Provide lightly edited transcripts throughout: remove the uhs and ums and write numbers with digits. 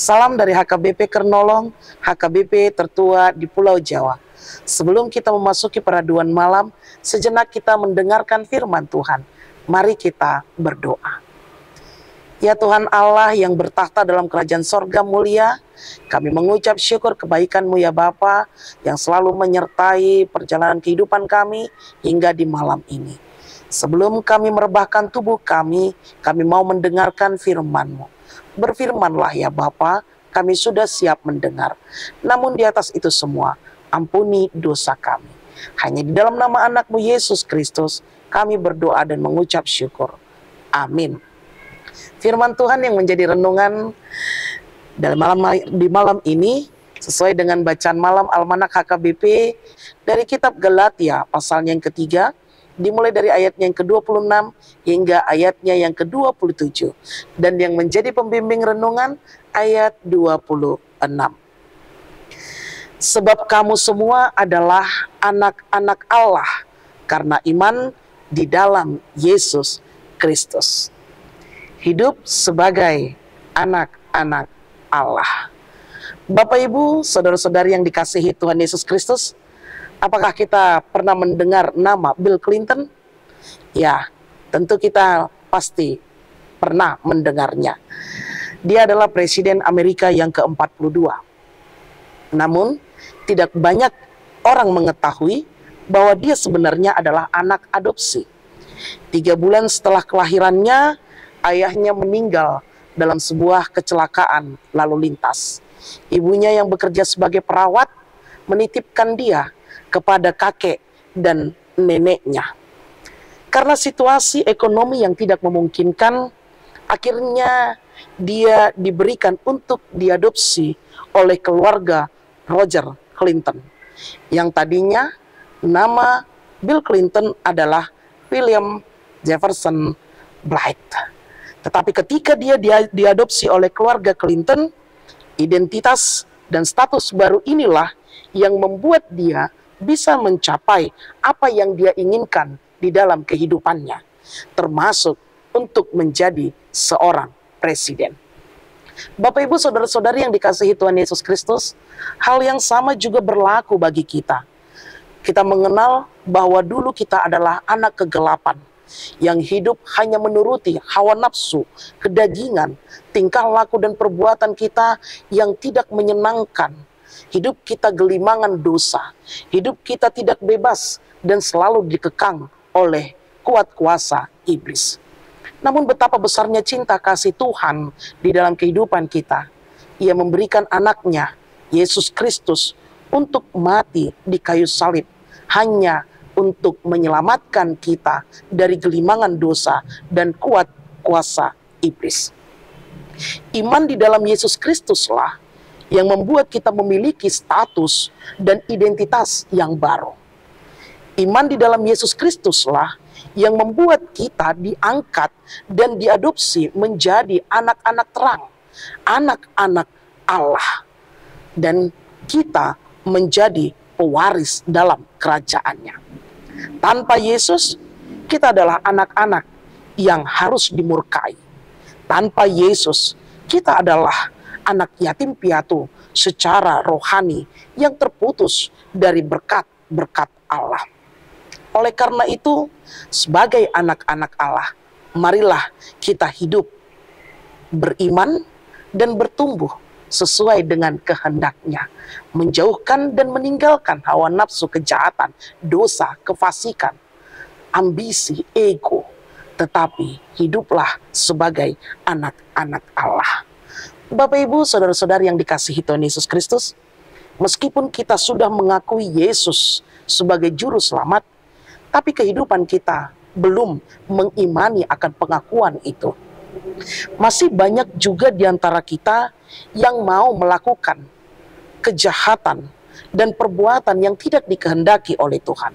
Salam dari HKBP Kernolong, HKBP tertua di Pulau Jawa. Sebelum kita memasuki peraduan malam, sejenak kita mendengarkan firman Tuhan. Mari kita berdoa. Ya Tuhan Allah yang bertakhta dalam kerajaan sorga mulia, kami mengucap syukur kebaikan-Mu ya Bapa yang selalu menyertai perjalanan kehidupan kami hingga di malam ini. Sebelum kami merebahkan tubuh kami mau mendengarkan firman-Mu. Berfirmanlah ya Bapa, kami sudah siap mendengar. Namun di atas itu semua, ampuni dosa kami. Hanya di dalam nama anak-Mu Yesus Kristus, kami berdoa dan mengucap syukur. Amin. Firman Tuhan yang menjadi renungan di malam ini sesuai dengan bacaan malam Almanak HKBP dari kitab Galatia pasalnya yang ketiga, dimulai dari ayatnya yang ke-26 hingga ayatnya yang ke-27, dan yang menjadi pembimbing renungan ayat 26. Sebab kamu semua adalah anak-anak Allah karena iman di dalam Yesus Kristus. Hidup sebagai anak-anak Allah. Bapak Ibu, saudara-saudari yang dikasihi Tuhan Yesus Kristus, apakah kita pernah mendengar nama Bill Clinton? Ya, tentu kita pasti pernah mendengarnya. Dia adalah Presiden Amerika yang ke-42. Namun, tidak banyak orang mengetahui bahwa dia sebenarnya adalah anak adopsi. 3 bulan setelah kelahirannya, ayahnya meninggal dalam sebuah kecelakaan lalu lintas. Ibunya yang bekerja sebagai perawat menitipkan dia kepada kakek dan neneknya. Karena situasi ekonomi yang tidak memungkinkan, akhirnya dia diberikan untuk diadopsi oleh keluarga Roger Clinton. Yang tadinya nama Bill Clinton adalah William Jefferson Blythe. Tetapi ketika dia diadopsi oleh keluarga Clinton, identitas dan status baru inilah yang membuat dia bisa mencapai apa yang dia inginkan di dalam kehidupannya, termasuk untuk menjadi seorang presiden. Bapak Ibu saudara-saudari yang dikasihi Tuhan Yesus Kristus, hal yang sama juga berlaku bagi kita. Kita mengenal bahwa dulu kita adalah anak kegelapan, yang hidup hanya menuruti hawa nafsu, kedagingan, tingkah laku dan perbuatan kita yang tidak menyenangkan. Hidup kita gelimangan dosa, hidup kita tidak bebas dan selalu dikekang oleh kuat kuasa iblis. Namun betapa besarnya cinta kasih Tuhan di dalam kehidupan kita. Ia memberikan anaknya, Yesus Kristus, untuk mati di kayu salib, hanya untuk menyelamatkan kita dari gelimangan dosa dan kuat kuasa iblis. Iman di dalam Yesus Kristuslah yang membuat kita memiliki status dan identitas yang baru. Iman di dalam Yesus Kristuslah yang membuat kita diangkat dan diadopsi menjadi anak-anak terang, anak-anak Allah, dan kita menjadi pewaris dalam kerajaannya. Tanpa Yesus, kita adalah anak-anak yang harus dimurkai. Tanpa Yesus, kita adalah anak yatim piatu secara rohani yang terputus dari berkat-berkat Allah. Oleh karena itu, sebagai anak-anak Allah, marilah kita hidup beriman dan bertumbuh sesuai dengan kehendak-Nya, menjauhkan dan meninggalkan hawa nafsu kejahatan, dosa, kefasikan, ambisi, ego, tetapi hiduplah sebagai anak-anak Allah. Bapak Ibu, saudara-saudari yang dikasihi Tuhan Yesus Kristus, meskipun kita sudah mengakui Yesus sebagai juru selamat, tapi kehidupan kita belum mengimani akan pengakuan itu. Masih banyak juga di antara kita yang mau melakukan kejahatan dan perbuatan yang tidak dikehendaki oleh Tuhan.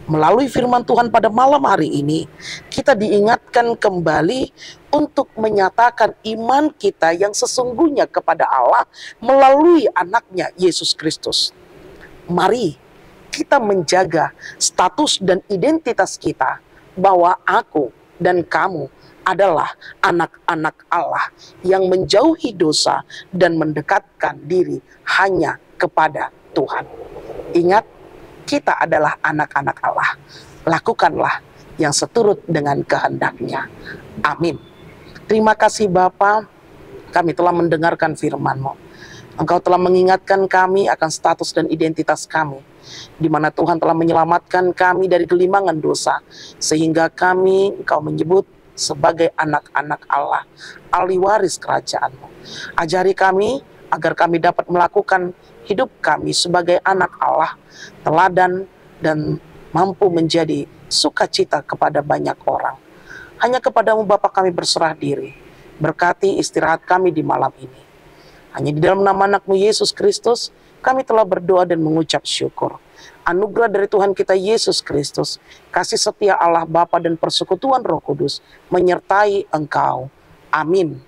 Melalui firman Tuhan pada malam hari ini, kita diingatkan kembali untuk menyatakan iman kita yang sesungguhnya kepada Allah melalui anaknya Yesus Kristus. Mari kita menjaga status dan identitas kita bahwa aku dan kamu adalah anak-anak Allah yang menjauhi dosa dan mendekatkan diri hanya kepada Tuhan. Ingat, kita adalah anak-anak Allah. Lakukanlah yang seturut dengan kehendak-Nya. Amin. Terima kasih Bapa, kami telah mendengarkan firman-Mu. Engkau telah mengingatkan kami akan status dan identitas kami, di mana Tuhan telah menyelamatkan kami dari gelimangan dosa, sehingga kami Engkau menyebut sebagai anak-anak Allah, ahli waris kerajaan-Mu. Ajari kami agar kami dapat melakukan hidup kami sebagai anak Allah, teladan dan mampu menjadi sukacita kepada banyak orang. Hanya kepadamu Bapa kami berserah diri. Berkati istirahat kami di malam ini. Hanya di dalam nama anak-Mu Yesus Kristus, kami telah berdoa dan mengucap syukur. Anugerah dari Tuhan kita Yesus Kristus, kasih setia Allah Bapa dan persekutuan Roh Kudus menyertai engkau. Amin.